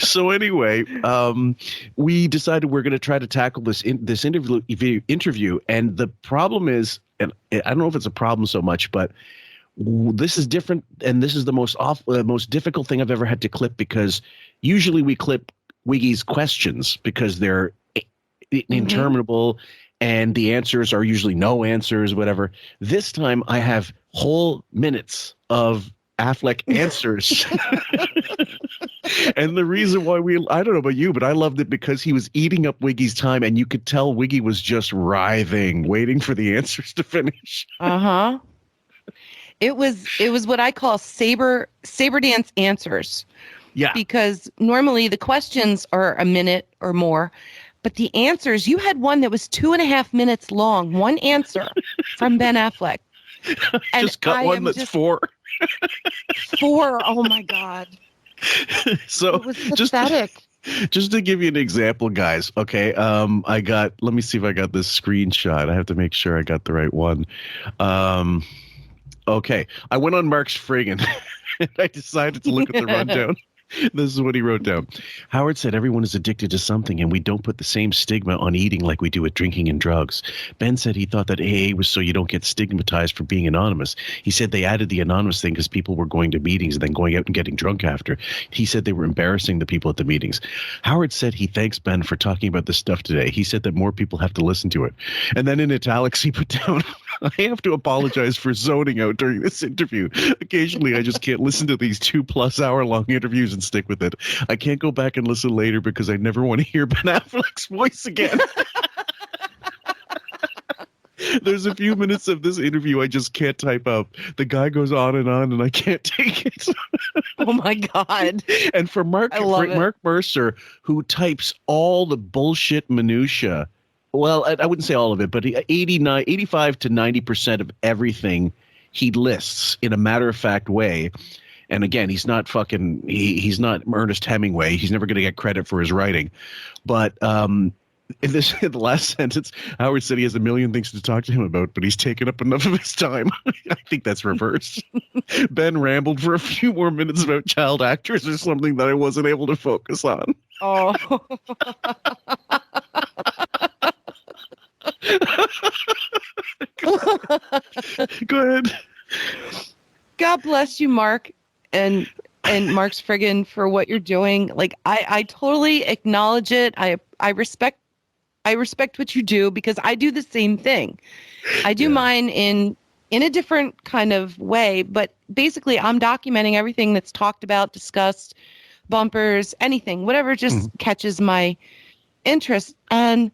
So anyway, we decided we're going to try to tackle this interview, and the problem is, and I don't know if it's a problem so much, but this is different, and this is the most difficult thing I've ever had to clip, because usually we clip Wiggy's questions because they're interminable, and the answers are usually no answers, whatever. This time I have whole minutes of Affleck answers. And the reason why I don't know about you, but I loved it because he was eating up Wiggy's time, and you could tell Wiggy was just writhing, waiting for the answers to finish. Uh-huh. It was what I call saber dance answers. Yeah. Because normally the questions are a minute or more, but the answers, you had one that was 2.5 minutes long, one answer from Ben Affleck. And just got one that's 4. 4. Oh my God. So it was pathetic. Just to give you an example, guys. Okay. let me see if I got this screenshot. I have to make sure I got the right one. Okay. I went on Mark's friggin' and I decided to look at the rundown. This is what he wrote down. Howard said everyone is addicted to something, and we don't put the same stigma on eating like we do with drinking and drugs. Ben said he thought that AA was so you don't get stigmatized for being anonymous. He said they added the anonymous thing because people were going to meetings and then going out and getting drunk after. He said they were embarrassing the people at the meetings. Howard said he thanks Ben for talking about this stuff today. He said that more people have to listen to it. And then in italics, he put down, I have to apologize for zoning out during this interview. Occasionally, I just can't listen to these 2+ hour long interviews and stick with it. I can't go back and listen later because I never want to hear Ben Affleck's voice again. There's a few minutes of this interview I just can't type up. The guy goes on and I can't take it. Oh my God. And for Mark Mercer, who types all the bullshit minutia, well, I wouldn't say all of it, but 85 to 90% of everything he lists in a matter-of-fact way. And again, he's not he's not Ernest Hemingway. He's never going to get credit for his writing. But in the last sentence, Howard said he has a million things to talk to him about, but he's taken up enough of his time. I think that's reversed. Ben rambled for a few more minutes about child actors or something that I wasn't able to focus on. Oh. Go ahead. God bless you, Mark, and Mark's friggin' for what you're doing. Like I totally acknowledge it. I respect what you do, because I do the same thing. I do mine in a different kind of way, but basically I'm documenting everything that's talked about, discussed, bumpers, anything, whatever just catches my interest. And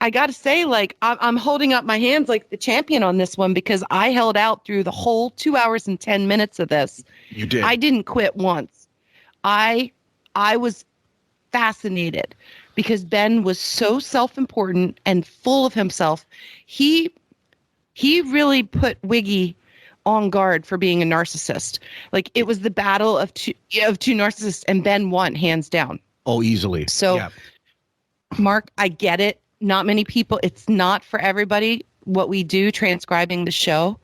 I got to say, like, I'm holding up my hands like the champion on this one, because I held out through the whole 2 hours and 10 minutes of this. You did. I didn't quit once. I was fascinated because Ben was so self-important and full of himself. He really put Wiggy on guard for being a narcissist. Like, it was the battle of two narcissists, and Ben won hands down. Oh, easily. So, yeah. Mark, I get it. Not many people, it's not for everybody what we do transcribing the show.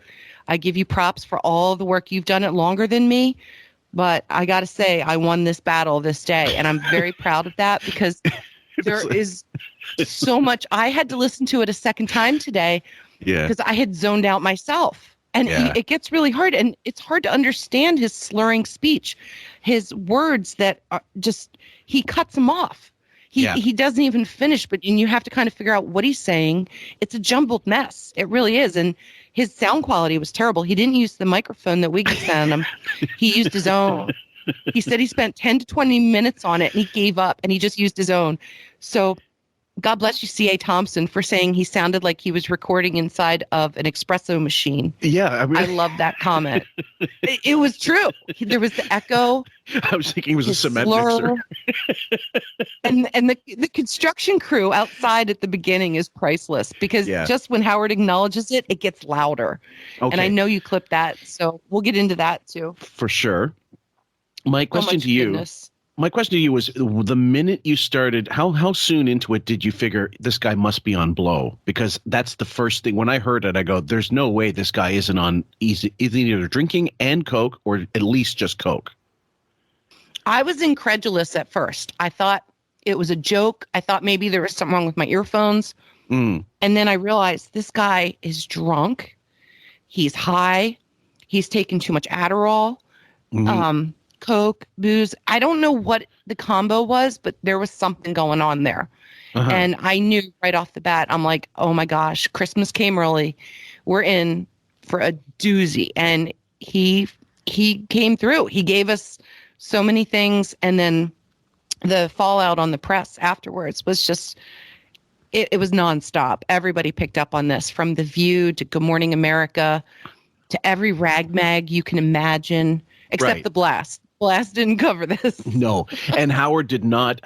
I give you props for all the work. You've done it longer than me, but I got to say, I won this battle this day, and I'm very proud of that, because there is so much. I had to listen to it a second time today because I had zoned out myself. And it gets really hard, and it's hard to understand his slurring speech, his words that are just, he cuts them off. He doesn't even finish, and you have to kind of figure out what he's saying. It's a jumbled mess. It really is. And his sound quality was terrible. He didn't use the microphone that Wiggy sent him. He used his own. He said he spent 10 to 20 minutes on it, and he gave up, and he just used his own. So God bless you, C.A. Thompson, for saying he sounded like he was recording inside of an espresso machine. Yeah. I love that comment. It was true. There was the echo. I was thinking it was a cement mixer. and the construction crew outside at the beginning is priceless, because just when Howard acknowledges it, it gets louder. Okay. And I know you clipped that, so we'll get into that too. For sure. My question to you was, the minute you started, how soon into it did you figure this guy must be on blow? Because that's the first thing. When I heard it, I go, there's no way this guy isn't on either drinking and Coke, or at least just Coke. I was incredulous at first. I thought it was a joke. I thought maybe there was something wrong with my earphones. And then I realized this guy is drunk. He's high. He's taken too much Adderall, Coke, booze. I don't know what the combo was, but there was something going on there. And I knew right off the bat, I'm like, oh my gosh, Christmas came early. We're in for a doozy. And he came through. He gave us so many things. And then the fallout on the press afterwards was just, it was nonstop. Everybody picked up on this, from The View to Good Morning America to every rag mag you can imagine, except The Blast. Blast didn't cover this. No. And Howard did not,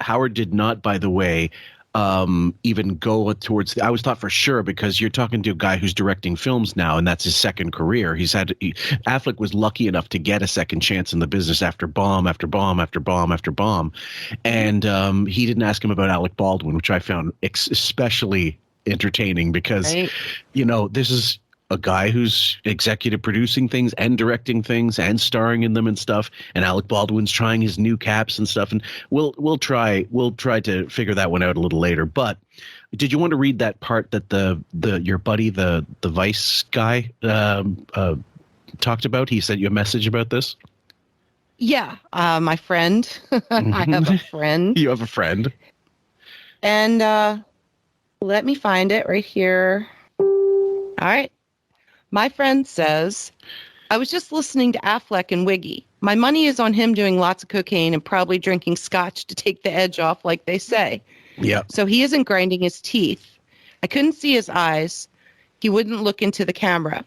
by the way, even go towards I was thought for sure, because you're talking to a guy who's directing films now, and that's his second career. Affleck was lucky enough to get a second chance in the business after bomb after bomb after bomb after bomb. And he didn't ask him about Alec Baldwin, which I found especially entertaining, because, this is a guy who's executive producing things and directing things and starring in them and stuff. And Alec Baldwin's trying his new caps and stuff. And we'll try to figure that one out a little later. But did you want to read that part that your buddy, the Vice guy, talked about? He sent you a message about this. Yeah. My friend, I have a friend. You have a friend. And let me find it right here. All right. My friend says, I was just listening to Affleck and Wiggy. My money is on him doing lots of cocaine and probably drinking scotch to take the edge off, like they say. Yeah. So he isn't grinding his teeth. I couldn't see his eyes. He wouldn't look into the camera,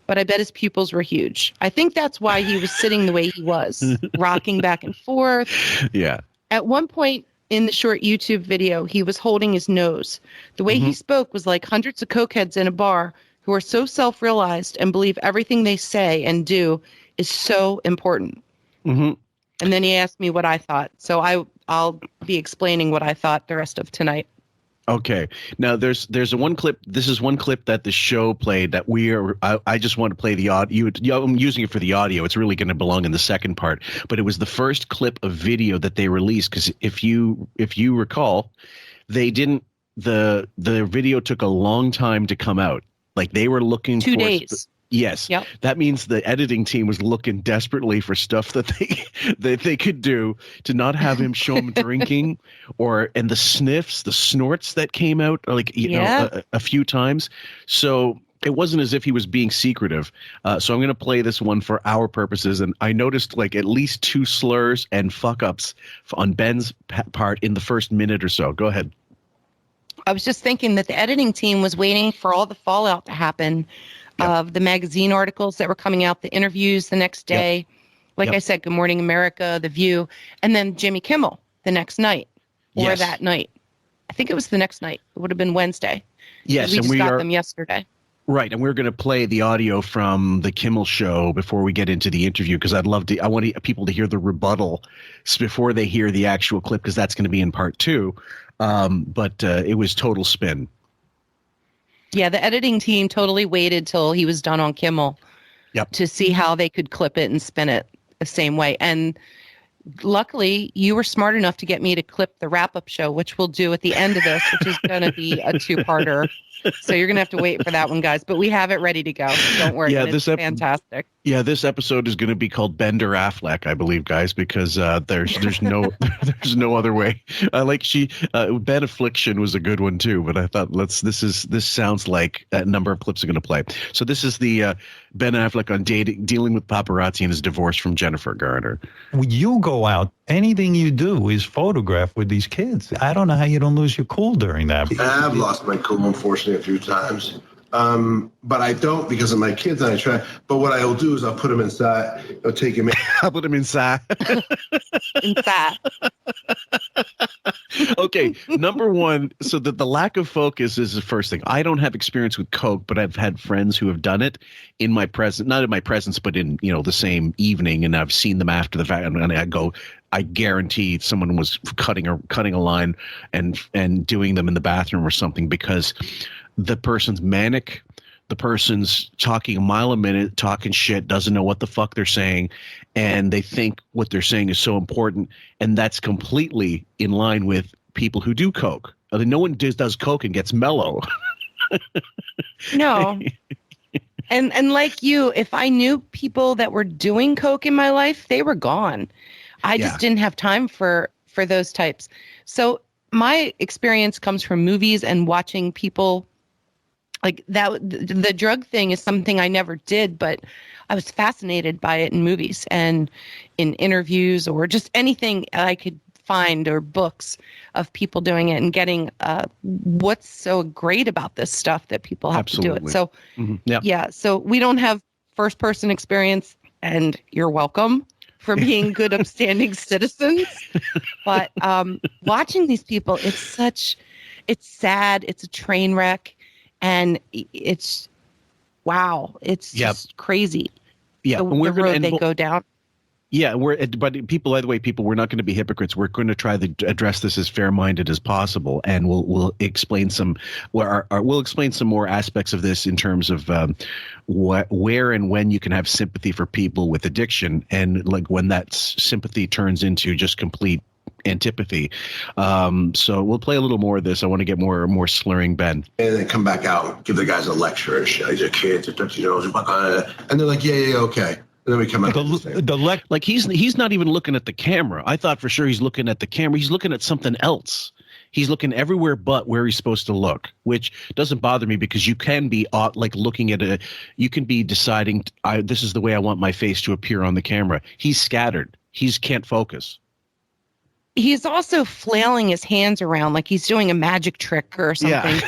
but I bet his pupils were huge. I think that's why he was sitting the way he was, rocking back and forth. Yeah. At one point in the short YouTube video, he was holding his nose. The way he spoke was like hundreds of cokeheads in a bar who are so self-realized and believe everything they say and do is so important. And then he asked me what I thought. So I'll be explaining what I thought the rest of tonight. Okay. Now there's one clip. This is one clip that the show played that I just want to play the audio. I'm using it for the audio. It's really going to belong in the second part, but it was the first clip of video that they released. Cause if you recall, they didn't, the video took a long time to come out. Like they were looking 2 days. Yes. Yep. That means the editing team was looking desperately for stuff that they could do to not have him show him drinking, and the sniffs, the snorts that came out a few times. So it wasn't as if he was being secretive. So I'm going to play this one for our purposes. And I noticed like at least 2 slurs and fuck ups on Ben's part in the first minute or so. Go ahead. I was just thinking that the editing team was waiting for all the fallout to happen of the magazine articles that were coming out, the interviews the next day. Like I said, Good Morning America, The View, and then Jimmy Kimmel the next night or that night. I think it was the next night. It would have been Wednesday. Yes, we just got them yesterday. Right, and we're going to play the audio from the Kimmel show before we get into the interview, because I want people to hear the rebuttal before they hear the actual clip, because that's going to be in part 2. But it was total spin. Yeah, the editing team totally waited till he was done on Kimmel to see how they could clip it and spin it the same way. And luckily, you were smart enough to get me to clip the wrap-up show, which we'll do at the end of this, which is going to be a 2-parter. So you're going to have to wait for that one, guys. But we have it ready to go. So don't worry. Yeah, it's fantastic. Yeah, this episode is going to be called Bender Affleck, I believe, guys, because there's no there's no other way. Ben Affliction was a good one too, but I thought this sounds like a number of clips are going to play. So this is the Ben Affleck on dealing with paparazzi and his divorce from Jennifer Garner. When you go out, anything you do is photographed with these kids. I don't know how you don't lose your cool during that. I have lost my cool, unfortunately, a few times. But I don't because of my kids, and I try. But what I'll do is I'll put them inside. I'll take them in. I'll put them inside. Inside. Okay, number one, so that the lack of focus is the first thing. I don't have experience with coke, but I've had friends who have done it in my presence, not in my presence, but in the same evening, and I've seen them after the fact, and I go, I guarantee someone was cutting a line and doing them in the bathroom or something, because the person's manic, the person's talking a mile a minute, talking shit, doesn't know what the fuck they're saying, and they think what they're saying is so important, and that's completely in line with people who do coke. I mean, no one does coke and gets mellow. No. And like you, if I knew people that were doing coke in my life, they were gone. I just didn't have time for those types. So my experience comes from movies and watching people like that. The drug thing is something I never did, but I was fascinated by it in movies and in interviews or just anything I could find, or books of people doing it and getting what's so great about this stuff that people have to do it. So so we don't have first person experience, and you're welcome for being good upstanding citizens. But watching these people, it's sad, it's a train wreck, and it's just crazy. Yeah, the road they go down. Yeah, but people, by the way, we're not going to be hypocrites. We're going to try to address this as fair-minded as possible, and we'll explain some more aspects of this in terms of where and when you can have sympathy for people with addiction, and like when that sympathy turns into just complete antipathy. So we'll play a little more of this. I want to get more slurring Ben. And then come back out and give the guys a lecture and shit. These are kids, and they're like, yeah, okay. And then we come out. Like he's not even looking at the camera. I thought for sure he's looking at the camera. He's looking at something else. He's looking everywhere but where he's supposed to look, which doesn't bother me because you can be like looking at you can be deciding, this is the way I want my face to appear on the camera. He's scattered. He can't focus. He's also flailing his hands around like he's doing a magic trick or something.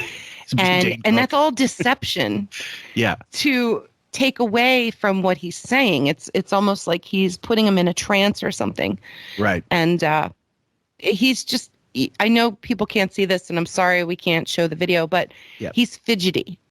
Yeah. and that's all deception. Yeah. To take away from what he's saying. It's almost like he's putting him in a trance or something. Right. And he's just, I know people can't see this, and I'm sorry we can't show the video, but he's fidgety.